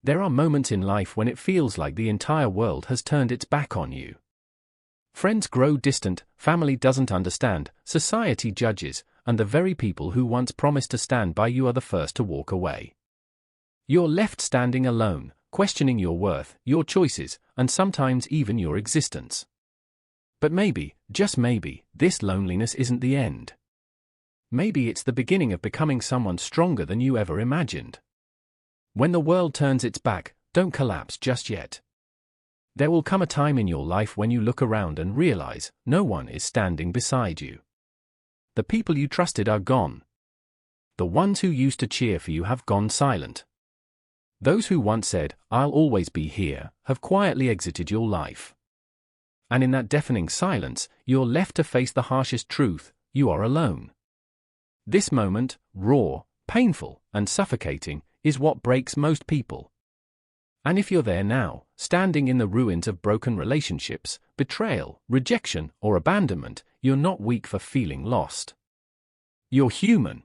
There are moments in life when it feels like the entire world has turned its back on you. Friends grow distant, family doesn't understand, society judges, and the very people who once promised to stand by you are the first to walk away. You're left standing alone, questioning your worth, your choices, and sometimes even your existence. But maybe, just maybe, this loneliness isn't the end. Maybe it's the beginning of becoming someone stronger than you ever imagined. When the world turns its back, don't collapse just yet. There will come a time in your life when you look around and realize no one is standing beside you. The people you trusted are gone. The ones who used to cheer for you have gone silent. Those who once said, "I'll always be here," have quietly exited your life. And in that deafening silence, you're left to face the harshest truth: you are alone. This moment, raw, painful, and suffocating, is what breaks most people. And if you're there now, standing in the ruins of broken relationships, betrayal, rejection, or abandonment, you're not weak for feeling lost. You're human.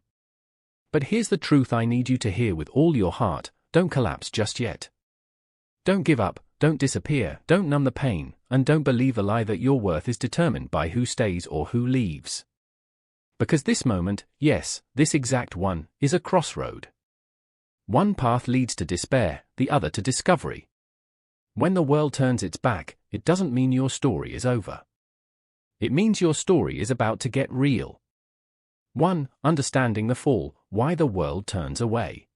But here's the truth I need you to hear with all your heart: don't collapse just yet. Don't give up, don't disappear, don't numb the pain, and don't believe the lie that your worth is determined by who stays or who leaves. Because this moment, yes, this exact one, is a crossroad. One path leads to despair, the other to discovery. When the world turns its back, it doesn't mean your story is over. It means your story is about to get real. 1. Understanding the fall, why the world turns away.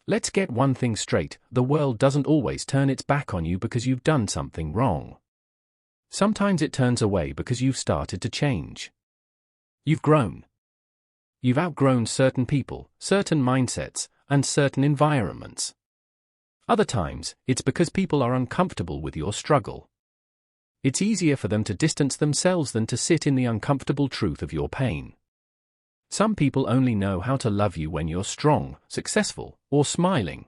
Let's get one thing straight: the world doesn't always turn its back on you because you've done something wrong. Sometimes it turns away because you've started to change. You've grown. You've outgrown certain people, certain mindsets, and certain environments. Other times, it's because people are uncomfortable with your struggle. It's easier for them to distance themselves than to sit in the uncomfortable truth of your pain. Some people only know how to love you when you're strong, successful, or smiling.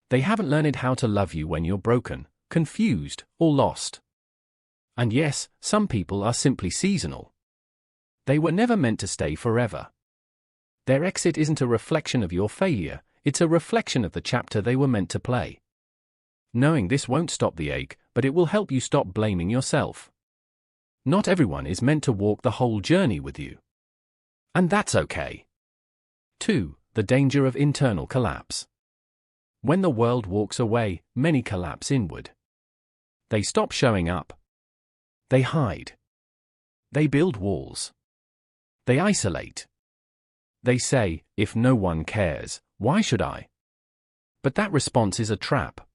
They haven't learned how to love you when you're broken, confused, or lost. And yes, some people are simply seasonal. They were never meant to stay forever. Their exit isn't a reflection of your failure, it's a reflection of the chapter they were meant to play. Knowing this won't stop the ache, but it will help you stop blaming yourself. Not everyone is meant to walk the whole journey with you. And that's okay. 2. The danger of internal collapse. When the world walks away, many collapse inward. They stop showing up. They hide. They build walls. They isolate. They say, "If no one cares, why should I?" But that response is a trap.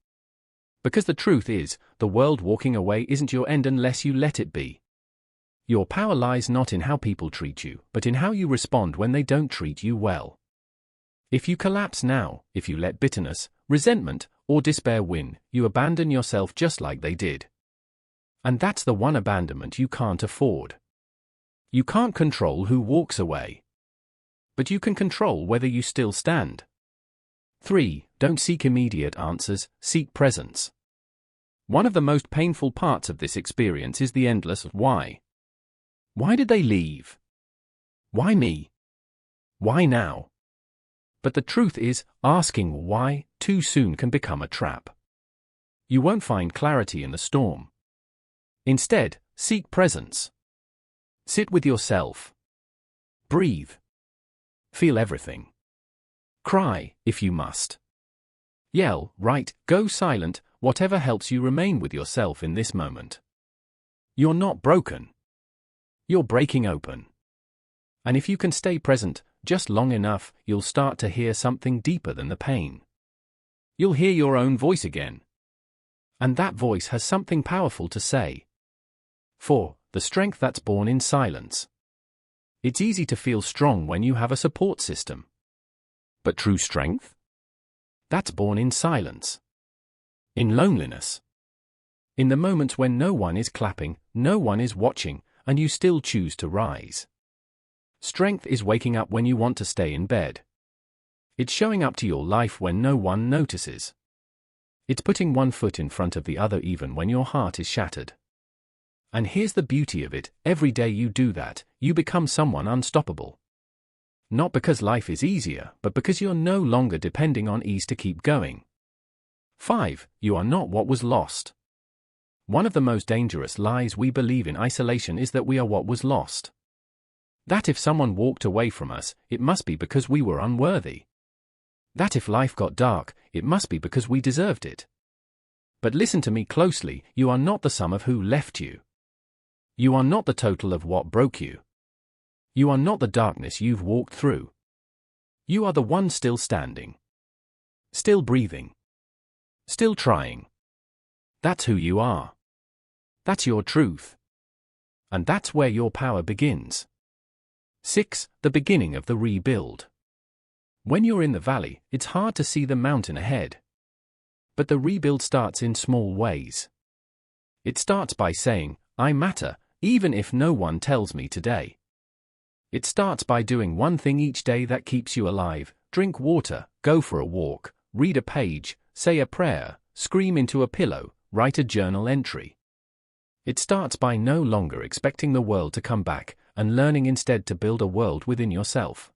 Because the truth is, the world walking away isn't your end unless you let it be. Your power lies not in how people treat you, but in how you respond when they don't treat you well. If you collapse now, if you let bitterness, resentment, or despair win, you abandon yourself just like they did. And that's the one abandonment you can't afford. You can't control who walks away. But you can control whether you still stand. 3. Don't seek immediate answers, seek presence. One of the most painful parts of this experience is the endless why. Why did they leave? Why me? Why now? But the truth is, asking why too soon can become a trap. You won't find clarity in the storm. Instead, seek presence. Sit with yourself. Breathe. Feel everything. Cry, if you must. Yell, write, go silent, whatever helps you remain with yourself in this moment. You're not broken. You're breaking open. And if you can stay present just long enough, you'll start to hear something deeper than the pain. You'll hear your own voice again. And that voice has something powerful to say. 4. The strength that's born in silence. It's easy to feel strong when you have a support system. But true strength? That's born in silence. In loneliness. In the moments when no one is clapping, no one is watching, and you still choose to rise. Strength is waking up when you want to stay in bed. It's showing up to your life when no one notices. It's putting one foot in front of the other even when your heart is shattered. And here's the beauty of it: every day you do that, you become someone unstoppable. Not because life is easier, but because you're no longer depending on ease to keep going. 5. You are not what was lost. One of the most dangerous lies we believe in isolation is that we are what was lost. That if someone walked away from us, it must be because we were unworthy. That if life got dark, it must be because we deserved it. But listen to me closely, you are not the sum of who left you. You are not the total of what broke you. You are not the darkness you've walked through. You are the one still standing. Still breathing. Still trying. That's who you are. That's your truth. And that's where your power begins. 6. The beginning of the rebuild. When you're in the valley, it's hard to see the mountain ahead. But the rebuild starts in small ways. It starts by saying, I matter, even if no one tells me today. It starts by doing one thing each day that keeps you alive: drink water, go for a walk, read a page, say a prayer, scream into a pillow, write a journal entry. It starts by no longer expecting the world to come back, and learning instead to build a world within yourself.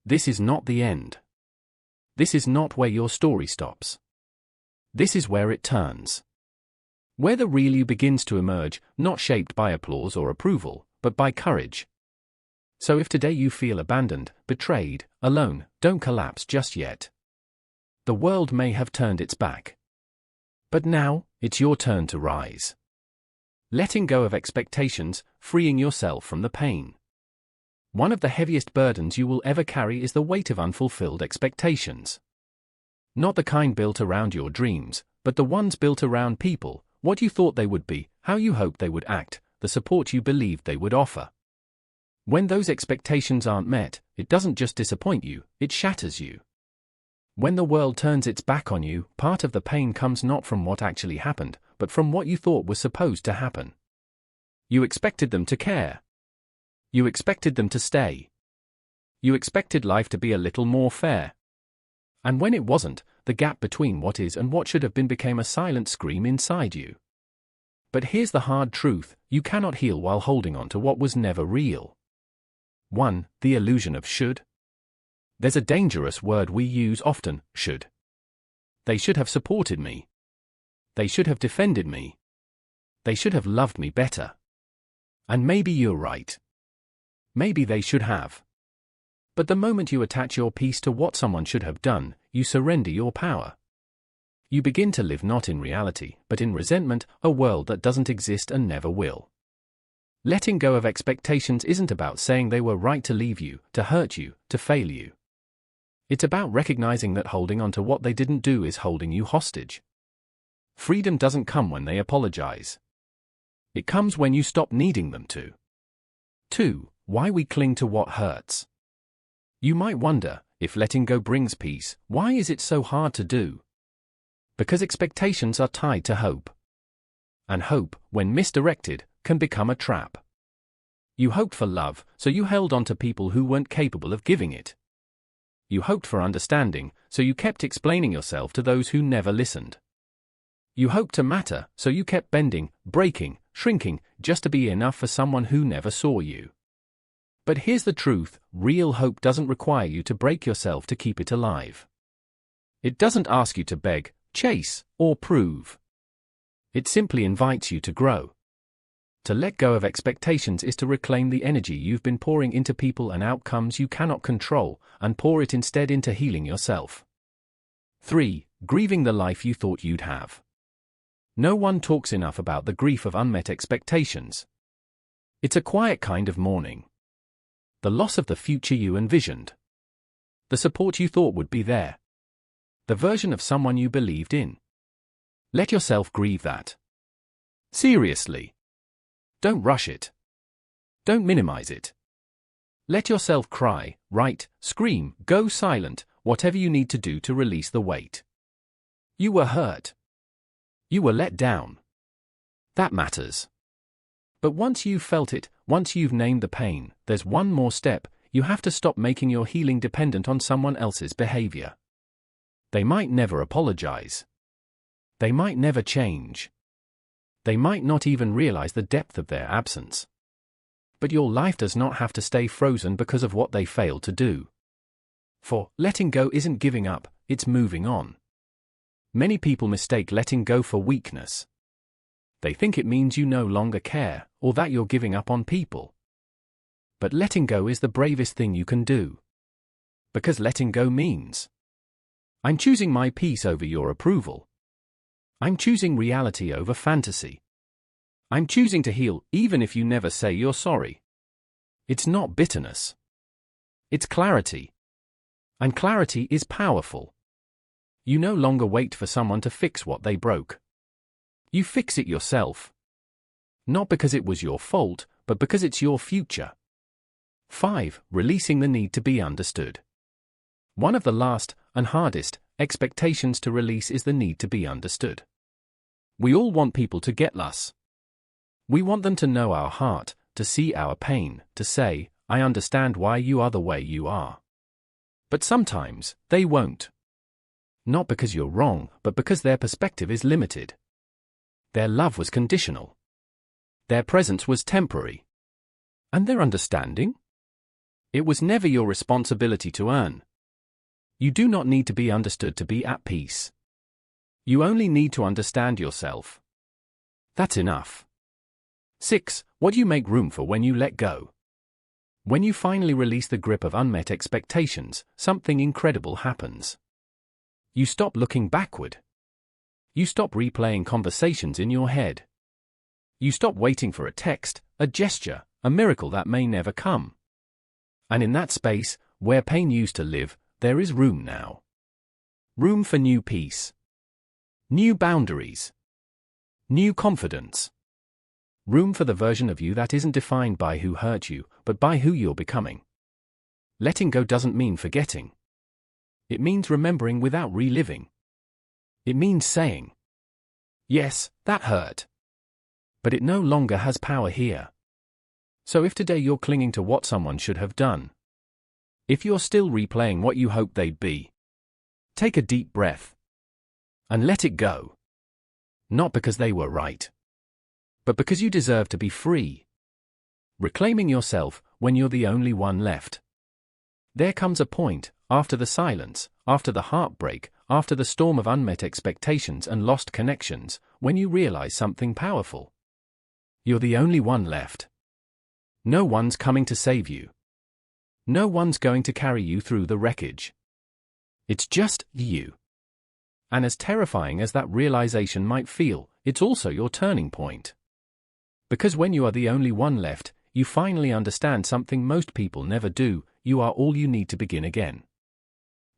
This is not the end. This is not where your story stops. This is where it turns. Where the real you begins to emerge, not shaped by applause or approval, but by courage. So if today you feel abandoned, betrayed, alone, don't collapse just yet. The world may have turned its back. But now, it's your turn to rise. Letting go of expectations, freeing yourself from the pain. One of the heaviest burdens you will ever carry is the weight of unfulfilled expectations. Not the kind built around your dreams, but the ones built around people, what you thought they would be, how you hoped they would act, the support you believed they would offer. When those expectations aren't met, it doesn't just disappoint you, it shatters you. When the world turns its back on you, part of the pain comes not from what actually happened, but from what you thought was supposed to happen. You expected them to care. You expected them to stay. You expected life to be a little more fair. And when it wasn't, the gap between what is and what should have been became a silent scream inside you. But here's the hard truth: you cannot heal while holding on to what was never real. 1. The illusion of should. There's a dangerous word we use often: should. They should have supported me. They should have defended me. They should have loved me better. And maybe you're right. Maybe they should have. But the moment you attach your peace to what someone should have done, you surrender your power. You begin to live not in reality, but in resentment, a world that doesn't exist and never will. Letting go of expectations isn't about saying they were right to leave you, to hurt you, to fail you. It's about recognizing that holding on to what they didn't do is holding you hostage. Freedom doesn't come when they apologize. It comes when you stop needing them to. 2. Why we cling to what hurts. You might wonder, if letting go brings peace, why is it so hard to do? Because expectations are tied to hope. And hope, when misdirected, can become a trap. You hoped for love, so you held on to people who weren't capable of giving it. You hoped for understanding, so you kept explaining yourself to those who never listened. You hoped to matter, so you kept bending, breaking, shrinking, just to be enough for someone who never saw you. But here's the truth: real hope doesn't require you to break yourself to keep it alive. It doesn't ask you to beg, chase, or prove. It simply invites you to grow. To let go of expectations is to reclaim the energy you've been pouring into people and outcomes you cannot control, and pour it instead into healing yourself. 3. Grieving the life you thought you'd have. No one talks enough about the grief of unmet expectations. It's a quiet kind of mourning. The loss of the future you envisioned. The support you thought would be there. The version of someone you believed in. Let yourself grieve that. Seriously. Don't rush it. Don't minimize it. Let yourself cry, write, scream, go silent, whatever you need to do to release the weight. You were hurt. You were let down. That matters. But once you've felt it, once you've named the pain, there's one more step: you have to stop making your healing dependent on someone else's behavior. They might never apologize. They might never change. They might not even realize the depth of their absence. But your life does not have to stay frozen because of what they failed to do. For letting go isn't giving up, it's moving on. Many people mistake letting go for weakness. They think it means you no longer care, or that you're giving up on people. But letting go is the bravest thing you can do. Because letting go means, I'm choosing my peace over your approval. I'm choosing reality over fantasy. I'm choosing to heal even if you never say you're sorry. It's not bitterness. It's clarity. And clarity is powerful. You no longer wait for someone to fix what they broke. You fix it yourself. Not because it was your fault, but because it's your future. 5. Releasing the need to be understood. One of the last, and hardest, expectations to release is the need to be understood. We all want people to get us. We want them to know our heart, to see our pain, to say, I understand why you are the way you are. But sometimes, they won't. Not because you're wrong, but because their perspective is limited. Their love was conditional. Their presence was temporary. And their understanding? It was never your responsibility to earn. You do not need to be understood to be at peace. You only need to understand yourself. That's enough. 6. What do you make room for when you let go? When you finally release the grip of unmet expectations, something incredible happens. You stop looking backward. You stop replaying conversations in your head. You stop waiting for a text, a gesture, a miracle that may never come. And in that space, where pain used to live, there is room now. Room for new peace. New boundaries. New confidence. Room for the version of you that isn't defined by who hurt you, but by who you're becoming. Letting go doesn't mean forgetting. It means remembering without reliving. It means saying, yes, that hurt. But it no longer has power here. So if today you're clinging to what someone should have done, if you're still replaying what you hoped they'd be, take a deep breath and let it go. Not because they were right, but because you deserve to be free. Reclaiming yourself when you're the only one left. There comes a point, after the silence, after the heartbreak, after the storm of unmet expectations and lost connections, when you realize something powerful. You're the only one left. No one's coming to save you. No one's going to carry you through the wreckage. It's just you. And as terrifying as that realization might feel, it's also your turning point. Because when you are the only one left, you finally understand something most people never do: you are all you need to begin again.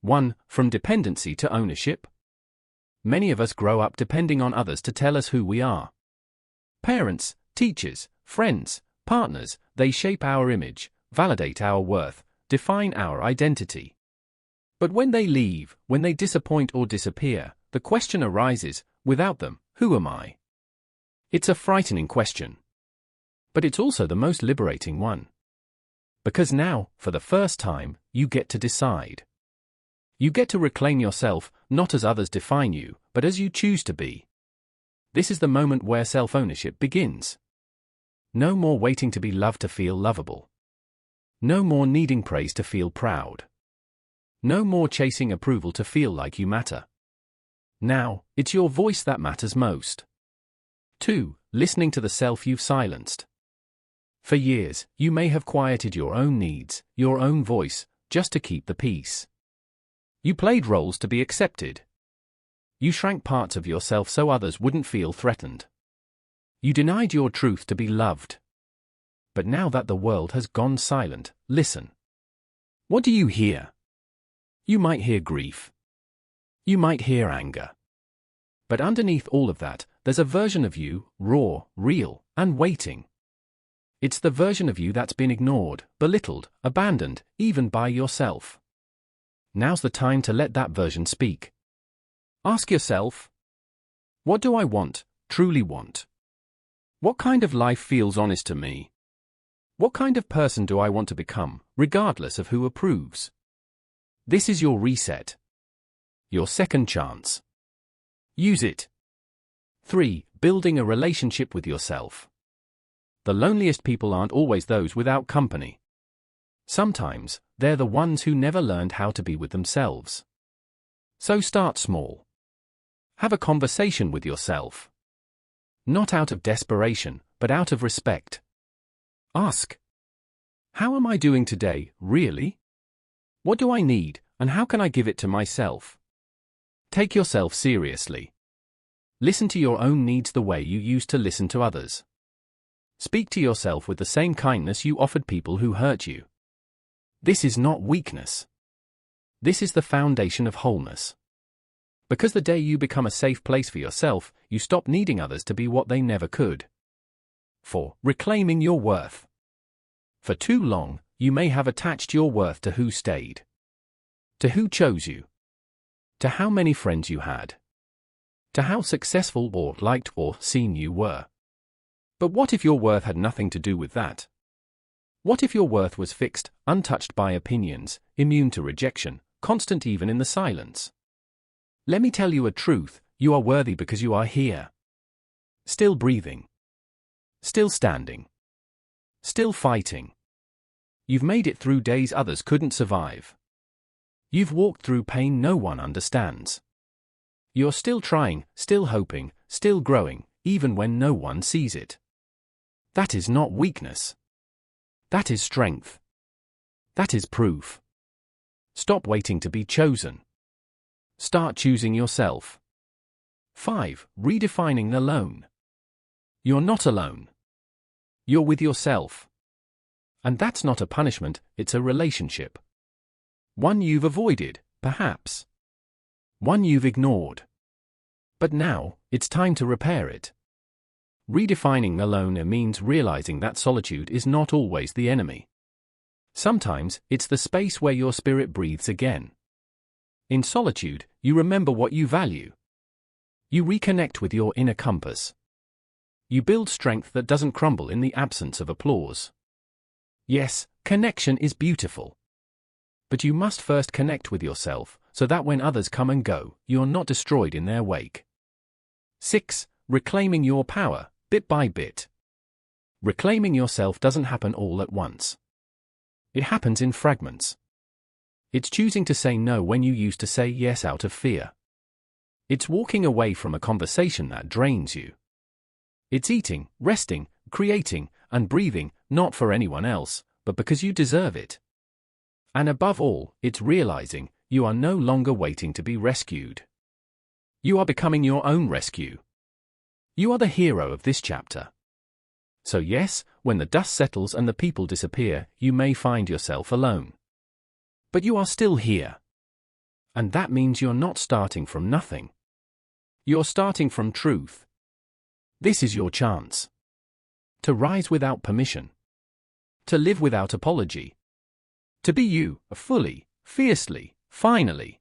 1. From dependency to ownership. Many of us grow up depending on others to tell us who we are. Parents, teachers, friends, partners, they shape our image, validate our worth, define our identity. But when they leave, when they disappoint or disappear, the question arises, without them, who am I? It's a frightening question. But it's also the most liberating one. Because now, for the first time, you get to decide. You get to reclaim yourself, not as others define you, but as you choose to be. This is the moment where self-ownership begins. No more waiting to be loved to feel lovable. No more needing praise to feel proud. No more chasing approval to feel like you matter. Now, it's your voice that matters most. 2. Listening to the self you've silenced. For years, you may have quieted your own needs, your own voice, just to keep the peace. You played roles to be accepted. You shrank parts of yourself so others wouldn't feel threatened. You denied your truth to be loved. But now that the world has gone silent, listen. What do you hear? You might hear grief. You might hear anger. But underneath all of that, there's a version of you, raw, real, and waiting. It's the version of you that's been ignored, belittled, abandoned, even by yourself. Now's the time to let that version speak. Ask yourself, what do I want, truly want? What kind of life feels honest to me? What kind of person do I want to become, regardless of who approves? This is your reset. Your second chance. Use it. 3. Building a relationship with yourself. The loneliest people aren't always those without company. Sometimes, they're the ones who never learned how to be with themselves. So start small. Have a conversation with yourself. Not out of desperation, but out of respect. Ask, how am I doing today, really? What do I need, and how can I give it to myself? Take yourself seriously. Listen to your own needs the way you used to listen to others. Speak to yourself with the same kindness you offered people who hurt you. This is not weakness. This is the foundation of wholeness. Because the day you become a safe place for yourself, you stop needing others to be what they never could. 4. Reclaiming your worth. For too long, you may have attached your worth to who stayed, to who chose you, to how many friends you had, to how successful or liked or seen you were. But what if your worth had nothing to do with that? What if your worth was fixed, untouched by opinions, immune to rejection, constant even in the silence? Let me tell you a truth, you are worthy because you are here. Still breathing. Still standing. Still fighting. You've made it through days others couldn't survive. You've walked through pain no one understands. You're still trying, still hoping, still growing, even when no one sees it. That is not weakness. That is strength. That is proof. Stop waiting to be chosen. Start choosing yourself. 5. Redefining alone. You're not alone. You're with yourself. And that's not a punishment, it's a relationship. One you've avoided, perhaps. One you've ignored. But now, it's time to repair it. Redefining alone means realizing that solitude is not always the enemy. Sometimes, it's the space where your spirit breathes again. In solitude, you remember what you value. You reconnect with your inner compass. You build strength that doesn't crumble in the absence of applause. Yes, connection is beautiful. But you must first connect with yourself, so that when others come and go, you're not destroyed in their wake. 6. Reclaiming your power, bit by bit. Reclaiming yourself doesn't happen all at once. It happens in fragments. It's choosing to say no when you used to say yes out of fear. It's walking away from a conversation that drains you. It's eating, resting, creating, and breathing, not for anyone else, but because you deserve it. And above all, it's realizing you are no longer waiting to be rescued. You are becoming your own rescue. You are the hero of this chapter. So yes, when the dust settles and the people disappear, you may find yourself alone. But you are still here. And that means you're not starting from nothing. You're starting from truth. This is your chance. To rise without permission. To live without apology. To be you, fully, fiercely, finally.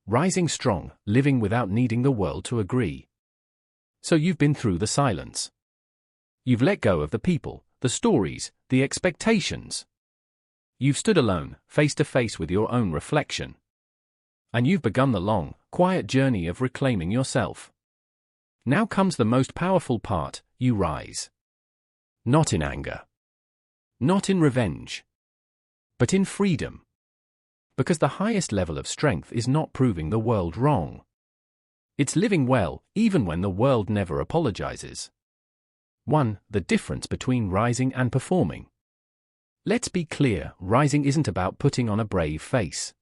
Rising strong, living without needing the world to agree. So you've been through the silence. You've let go of the people, the stories, the expectations. You've stood alone, face to face with your own reflection. And you've begun the long, quiet journey of reclaiming yourself. Now comes the most powerful part, you rise. Not in anger. Not in revenge. But in freedom. Because the highest level of strength is not proving the world wrong. It's living well, even when the world never apologizes. 1. The difference between rising and performing. Let's be clear, rising isn't about putting on a brave face.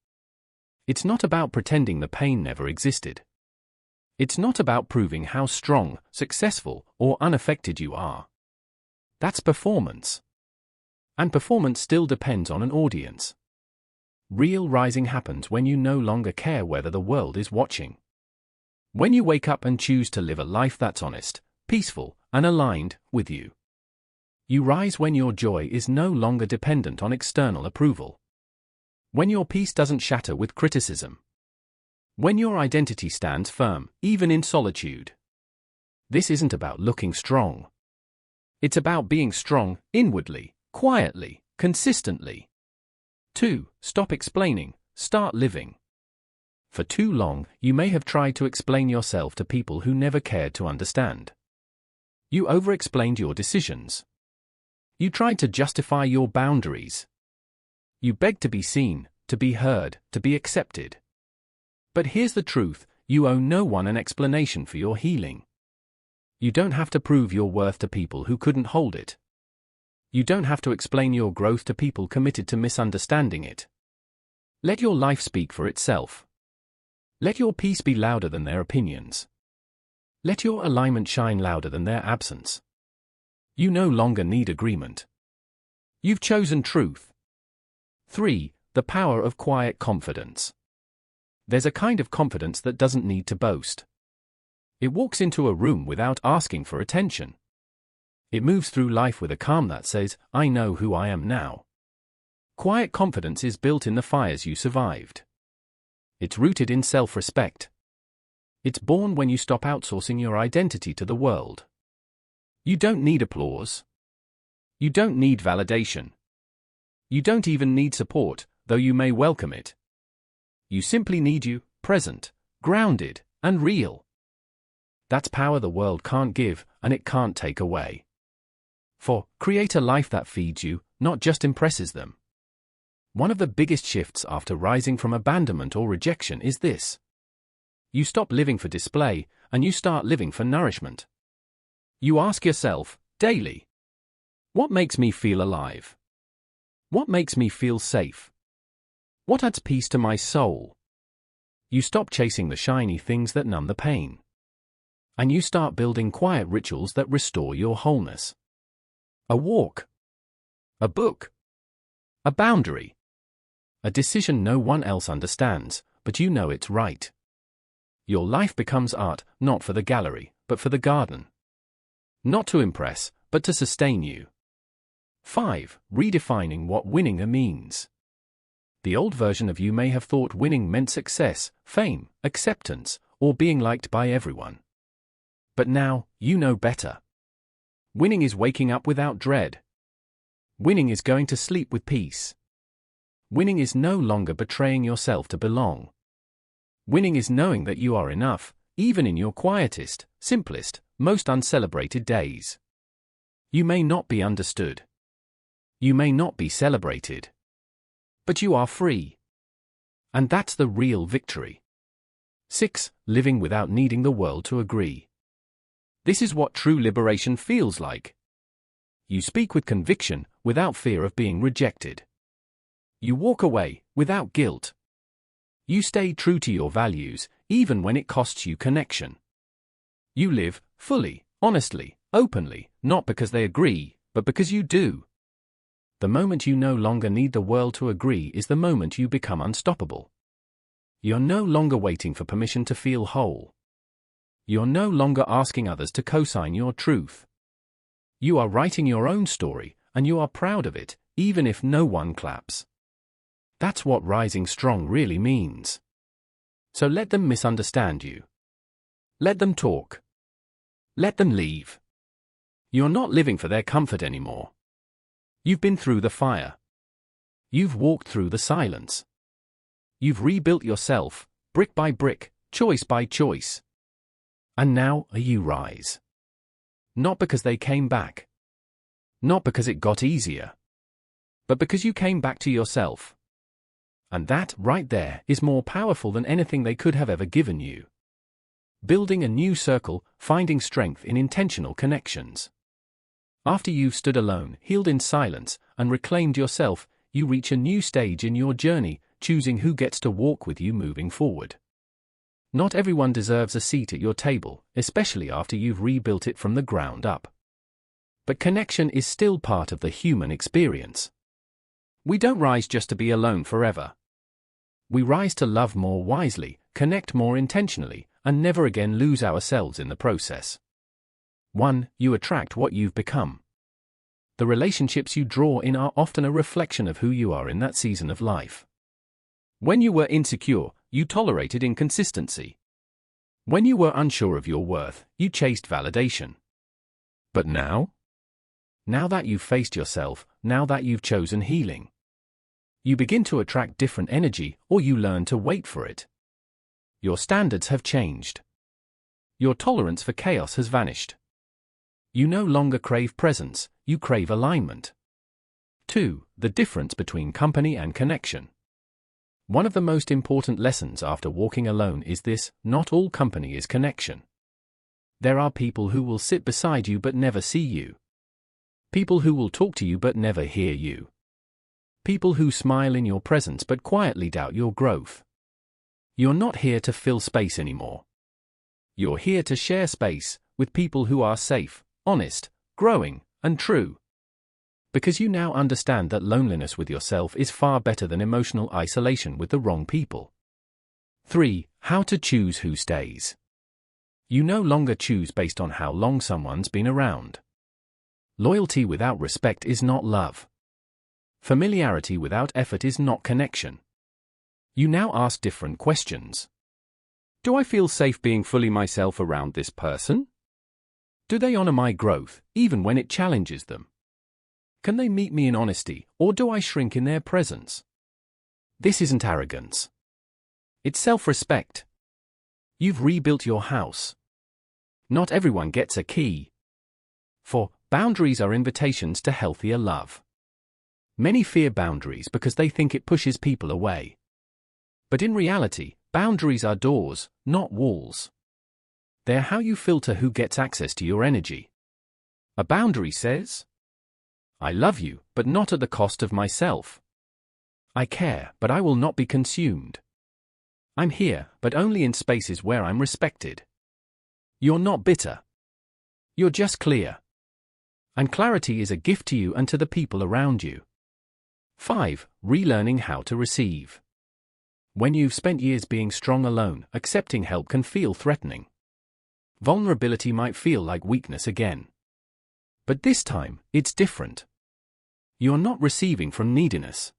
It's not about pretending the pain never existed. It's not about proving how strong, successful, or unaffected you are. That's performance. And performance still depends on an audience. Real rising happens when you no longer care whether the world is watching. When you wake up and choose to live a life that's honest, peaceful, and aligned with you. You rise when your joy is no longer dependent on external approval. When your peace doesn't shatter with criticism. When your identity stands firm, even in solitude. This isn't about looking strong. It's about being strong, inwardly, quietly, consistently. 2. Stop explaining, start living. For too long, you may have tried to explain yourself to people who never cared to understand. You over-explained your decisions. You tried to justify your boundaries. You begged to be seen, to be heard, to be accepted. But here's the truth, You owe no one an explanation for your healing. You don't have to prove your worth to people who couldn't hold it. You don't have to explain your growth to people committed to misunderstanding it. Let your life speak for itself. Let your peace be louder than their opinions. Let your alignment shine louder than their absence. You no longer need agreement. You've chosen truth. 3. The power of quiet confidence. There's a kind of confidence that doesn't need to boast. It walks into a room without asking for attention. It moves through life with a calm that says, I know who I am now. Quiet confidence is built in the fires you survived. It's rooted in self-respect. It's born when you stop outsourcing your identity to the world. You don't need applause. You don't need validation. You don't even need support, though you may welcome it. You simply need you, present, grounded, and real. That's power the world can't give, and it can't take away. 4. Create a life that feeds you, not just impresses them. One of the biggest shifts after rising from abandonment or rejection is this. You stop living for display, and you start living for nourishment. You ask yourself, daily, what makes me feel alive? What makes me feel safe? What adds peace to my soul? You stop chasing the shiny things that numb the pain. And you start building quiet rituals that restore your wholeness. A walk. A book. A boundary. A decision no one else understands, but you know it's right. Your life becomes art, not for the gallery, but for the garden. Not to impress, but to sustain you. 5. Redefining what winning means. The old version of you may have thought winning meant success, fame, acceptance, or being liked by everyone. But now, you know better. Winning is waking up without dread. Winning is going to sleep with peace. Winning is no longer betraying yourself to belong. Winning is knowing that you are enough, even in your quietest, simplest, most uncelebrated days. You may not be understood. You may not be celebrated. But you are free. And that's the real victory. 6. Living without needing the world to agree. This is what true liberation feels like. You speak with conviction, without fear of being rejected. You walk away, without guilt. You stay true to your values, even when it costs you connection. You live, fully, honestly, openly, not because they agree, but because you do. The moment you no longer need the world to agree is the moment you become unstoppable. You're no longer waiting for permission to feel whole. You're no longer asking others to co-sign your truth. You are writing your own story, and you are proud of it, even if no one claps. That's what rising strong really means. So let them misunderstand you. Let them talk. Let them leave. You're not living for their comfort anymore. You've been through the fire. You've walked through the silence. You've rebuilt yourself, brick by brick, choice by choice. And now you rise. Not because they came back. Not because it got easier. But because you came back to yourself. And that, right there, is more powerful than anything they could have ever given you. Building a new circle, finding strength in intentional connections. After you've stood alone, healed in silence, and reclaimed yourself, you reach a new stage in your journey, choosing who gets to walk with you moving forward. Not everyone deserves a seat at your table, especially after you've rebuilt it from the ground up. But connection is still part of the human experience. We don't rise just to be alone forever. We rise to love more wisely, connect more intentionally, and never again lose ourselves in the process. 1. You attract what you've become. The relationships you draw in are often a reflection of who you are in that season of life. When you were insecure, you tolerated inconsistency. When you were unsure of your worth, you chased validation. But now? Now that you've faced yourself, now that you've chosen healing, you begin to attract different energy, or you learn to wait for it. Your standards have changed. Your tolerance for chaos has vanished. You no longer crave presence, you crave alignment. 2. The difference between company and connection. One of the most important lessons after walking alone is this: not all company is connection. There are people who will sit beside you but never see you. People who will talk to you but never hear you. People who smile in your presence but quietly doubt your growth. You're not here to fill space anymore. You're here to share space with people who are safe, honest, growing, and true. Because you now understand that loneliness with yourself is far better than emotional isolation with the wrong people. 3. How to choose who stays. You no longer choose based on how long someone's been around. Loyalty without respect is not love. Familiarity without effort is not connection. You now ask different questions. Do I feel safe being fully myself around this person? Do they honor my growth, even when it challenges them? Can they meet me in honesty, or do I shrink in their presence? This isn't arrogance. It's self-respect. You've rebuilt your house. Not everyone gets a key. For boundaries are invitations to healthier love. Many fear boundaries because they think it pushes people away. But in reality, boundaries are doors, not walls. They're how you filter who gets access to your energy. A boundary says, I love you, but not at the cost of myself. I care, but I will not be consumed. I'm here, but only in spaces where I'm respected. You're not bitter. You're just clear. And clarity is a gift to you and to the people around you. 5. Relearning how to receive. When you've spent years being strong alone, accepting help can feel threatening. Vulnerability might feel like weakness again. But this time, it's different. You're not receiving from neediness.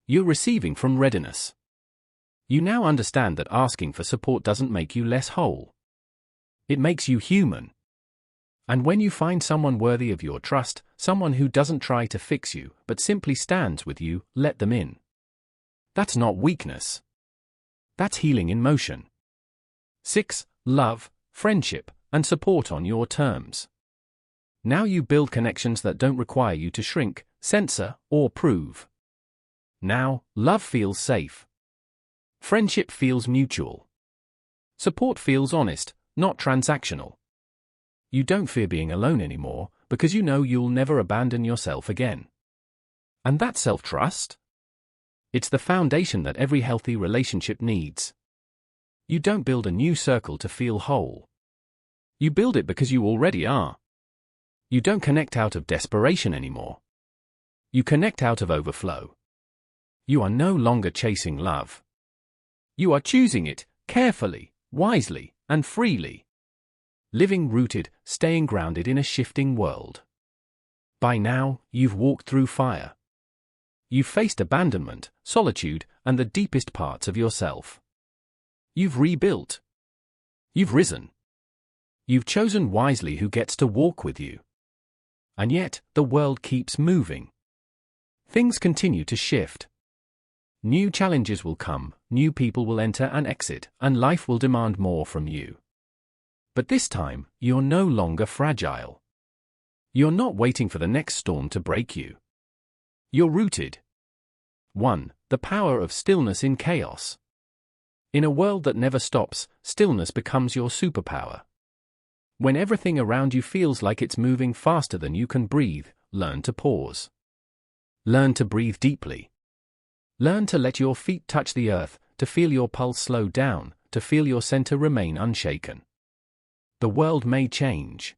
You're receiving from readiness. You now understand that asking for support doesn't make you less whole. It makes you human. And when you find someone worthy of your trust, someone who doesn't try to fix you, but simply stands with you, let them in. That's not weakness. That's healing in motion. 6. Love, friendship, and support on your terms. Now you build connections that don't require you to shrink, censor, or prove. Now, love feels safe. Friendship feels mutual. Support feels honest, not transactional. You don't fear being alone anymore, because you know you'll never abandon yourself again. And that self-trust? It's the foundation that every healthy relationship needs. You don't build a new circle to feel whole. You build it because you already are. You don't connect out of desperation anymore. You connect out of overflow. You are no longer chasing love. You are choosing it, carefully, wisely, and freely. Living rooted, staying grounded in a shifting world. By now, you've walked through fire. You've faced abandonment, solitude, and the deepest parts of yourself. You've rebuilt. You've risen. You've chosen wisely who gets to walk with you. And yet, the world keeps moving. Things continue to shift. New challenges will come, new people will enter and exit, and life will demand more from you. But this time, you're no longer fragile. You're not waiting for the next storm to break you. You're rooted. 1. The power of stillness in chaos. In a world that never stops, stillness becomes your superpower. When everything around you feels like it's moving faster than you can breathe, learn to pause. Learn to breathe deeply. Learn to let your feet touch the earth, to feel your pulse slow down, to feel your center remain unshaken. The world may change.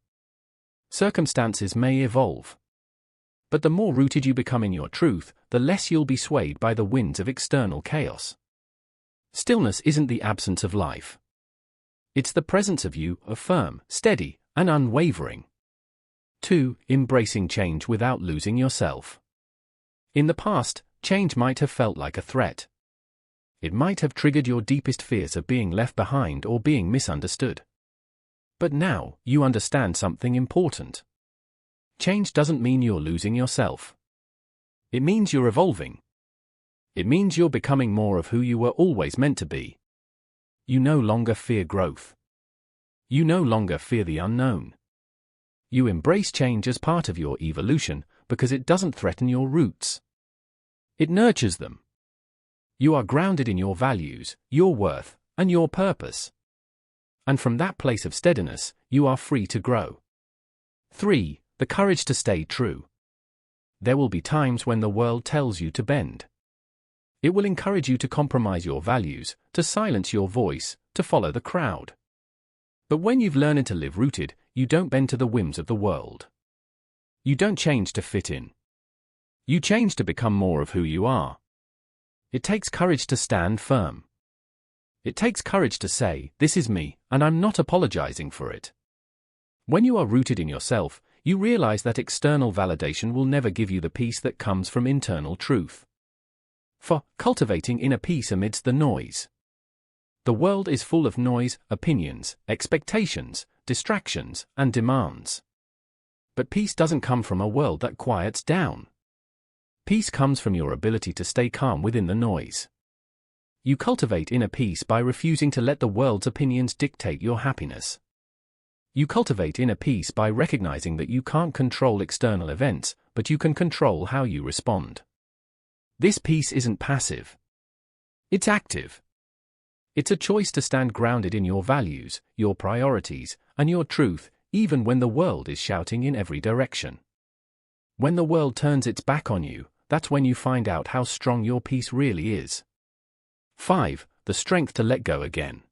Circumstances may evolve. But the more rooted you become in your truth, the less you'll be swayed by the winds of external chaos. Stillness isn't the absence of life. It's the presence of you, firm, steady, and unwavering. 2. Embracing change without losing yourself. In the past, change might have felt like a threat. It might have triggered your deepest fears of being left behind or being misunderstood. But now, you understand something important. Change doesn't mean you're losing yourself. It means you're evolving. It means you're becoming more of who you were always meant to be. You no longer fear growth. You no longer fear the unknown. You embrace change as part of your evolution because it doesn't threaten your roots. It nurtures them. You are grounded in your values, your worth, and your purpose. And from that place of steadiness, you are free to grow. 3. The courage to stay true. There will be times when the world tells you to bend. It will encourage you to compromise your values, to silence your voice, to follow the crowd. But when you've learned to live rooted, you don't bend to the whims of the world. You don't change to fit in. You change to become more of who you are. It takes courage to stand firm. It takes courage to say, "This is me, and I'm not apologizing for it." When you are rooted in yourself, you realize that external validation will never give you the peace that comes from internal truth. For cultivating inner peace amidst the noise. The world is full of noise, opinions, expectations, distractions, and demands. But peace doesn't come from a world that quiets down. Peace comes from your ability to stay calm within the noise. You cultivate inner peace by refusing to let the world's opinions dictate your happiness. You cultivate inner peace by recognizing that you can't control external events, but you can control how you respond. This peace isn't passive. It's active. It's a choice to stand grounded in your values, your priorities, and your truth, even when the world is shouting in every direction. When the world turns its back on you, that's when you find out how strong your peace really is. 5. The strength to let go again.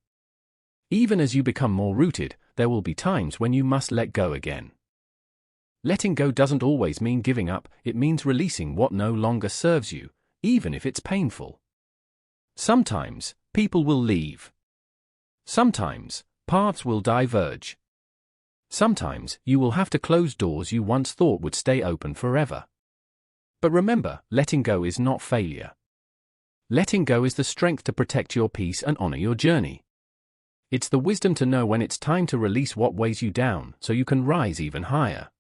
Even as you become more rooted, there will be times when you must let go again. Letting go doesn't always mean giving up, it means releasing what no longer serves you, even if it's painful. Sometimes, people will leave. Sometimes, paths will diverge. Sometimes, you will have to close doors you once thought would stay open forever. But remember, letting go is not failure. Letting go is the strength to protect your peace and honor your journey. It's the wisdom to know when it's time to release what weighs you down so you can rise even higher.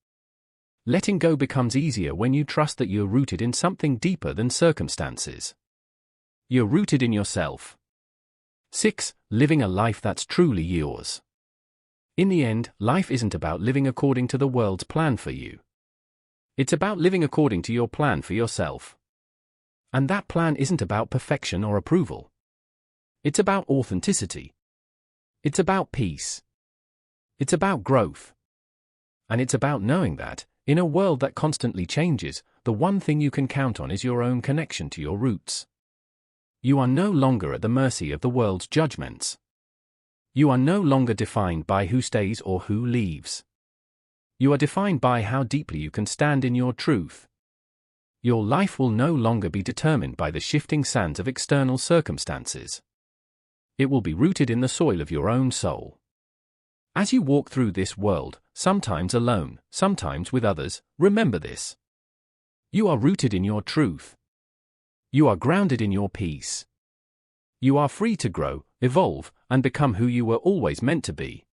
Letting go becomes easier when you trust that you're rooted in something deeper than circumstances. You're rooted in yourself. 6. Living a life that's truly yours. In the end, life isn't about living according to the world's plan for you. It's about living according to your plan for yourself. And that plan isn't about perfection or approval. It's about authenticity. It's about peace. It's about growth. And it's about knowing that, in a world that constantly changes, the one thing you can count on is your own connection to your roots. You are no longer at the mercy of the world's judgments. You are no longer defined by who stays or who leaves. You are defined by how deeply you can stand in your truth. Your life will no longer be determined by the shifting sands of external circumstances. It will be rooted in the soil of your own soul. As you walk through this world, sometimes alone, sometimes with others, remember this. You are rooted in your truth. You are grounded in your peace. You are free to grow, evolve, and become who you were always meant to be.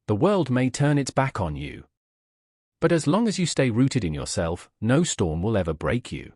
The world may turn its back on you. But as long as you stay rooted in yourself, no storm will ever break you.